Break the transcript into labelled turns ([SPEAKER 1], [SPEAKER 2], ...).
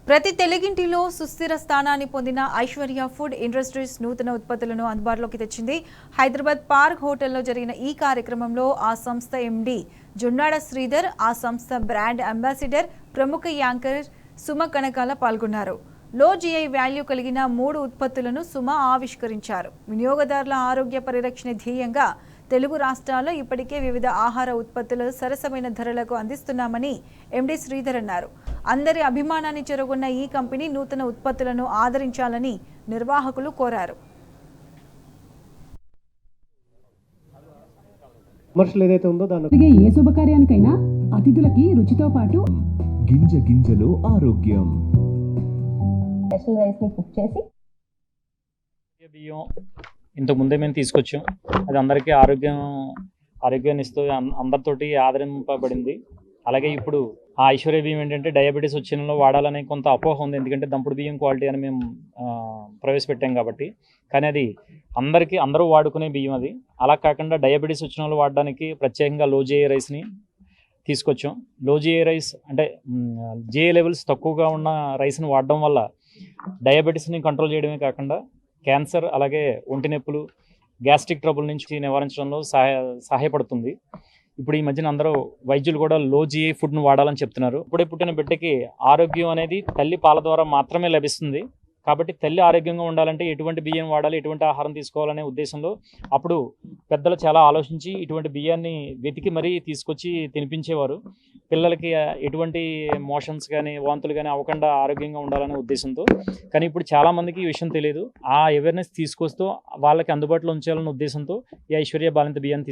[SPEAKER 1] ప్రతి తెలుగింటిలో సుస్థిర స్థానాన్ని పొందిన ఐశ్వర్య ఫుడ్ ఇండస్ట్రీస్ నూతన ఉత్పత్తులను అందుబాటులోకి తెచ్చింది. హైదరాబాద్ పార్క్ హోటల్లో జరిగిన ఈ కార్యక్రమంలో ఆ సంస్థ ఎండి జున్నాడ శ్రీధర్, ఆ సంస్థ బ్రాండ్ అంబాసిడర్, ప్రముఖ యాంకర్ సుమ కనకాల పాల్గొన్నారు. లో జీఐ వాల్యూ కలిగిన 3 ఉత్పత్తులను సుమ ఆవిష్కరించారు. వినియోగదారుల ఆరోగ్య పరిరక్షణ ధ్యేయంగా తెలుగు రాష్ట్రాల్లో ఇప్పటికే వివిధ ఆహార ఉత్పత్తులు సరసమైన ధరలకు అందిస్తున్నామని ఎండి శ్రీధర్ అన్నారు. అందరి అభిమానాన్ని చెరగొన్న ఈ కంపెనీ నూతన ఉత్పత్తులను ఆదరించాలని నిర్వాహకులు కోరారు.
[SPEAKER 2] ఏ శుభకార్యానికైనా అతిథులకి రుచితో పాటు
[SPEAKER 3] గింజ గింజలో ఆరోగ్యం
[SPEAKER 4] స్పెషల్ రైస్ ని కుక్ చేసి
[SPEAKER 5] బియ్యం ఇంతకు ముందే మేము తీసుకొచ్చాం. అది అందరికీ ఆరోగ్యాన్ని ఇస్తూ అందరితోటి ఆదరింపబడింది. అలాగే ఇప్పుడు ఆ ఐశ్వర్య బియ్యం ఏంటంటే డయాబెటీస్ వచ్చిన వాడాలనే కొంత అపోహ ఉంది. ఎందుకంటే దంపుడు బియ్యం క్వాలిటీ అని మేము ప్రవేశపెట్టాం కాబట్టి. కానీ అది అందరూ వాడుకునే బియ్యం అది. అలా కాకుండా డయాబెటీస్ వచ్చిన వాళ్ళు వాడడానికి ప్రత్యేకంగా లో జీఐ రైస్ని తీసుకొచ్చాం. లో జీఐ రైస్ అంటే జీఐ లెవెల్స్ తక్కువగా ఉన్న రైస్ని వాడడం వల్ల డయాబెటీస్ని కంట్రోల్ చేయడమే కాకుండా క్యాన్సర్, అలాగే ఒంటి నొప్పులు, గ్యాస్ట్రిక్ ట్రబుల్ నుంచి నివారించడంలో సహాయపడుతుంది. ఇప్పుడు ఈ మధ్యన అందరూ వైద్యులు కూడా లో జీఐ ఫుడ్ను వాడాలని చెప్తున్నారు. ఇప్పుడే పుట్టిన బిడ్డకి ఆరోగ్యం అనేది తల్లి పాల ద్వారా మాత్రమే లభిస్తుంది. కాబట్టి తల్లి ఆరోగ్యంగా ఉండాలంటే ఎటువంటి బియ్యం వాడాలి, ఎటువంటి ఆహారం తీసుకోవాలనే ఉద్దేశంలో అప్పుడు పెద్దలు చాలా ఆలోచించి ఇటువంటి బియ్యాన్ని వెతికి మరీ తీసుకొచ్చి తినిపించేవారు. పిల్లలకి ఎటువంటి మోషన్స్ కానీ వాంతులు కానీ అవ్వకుండా ఆరోగ్యంగా ఉండాలనే ఉద్దేశంతో. కానీ ఇప్పుడు చాలామందికి ఈ విషయం తెలియదు. ఆ అవేర్నెస్ తీసుకొస్తూ వాళ్ళకి అందుబాటులో ఉంచాలనే ఉద్దేశంతో ఈ ఐశ్వర్య బాలింత బియ్యాన్ని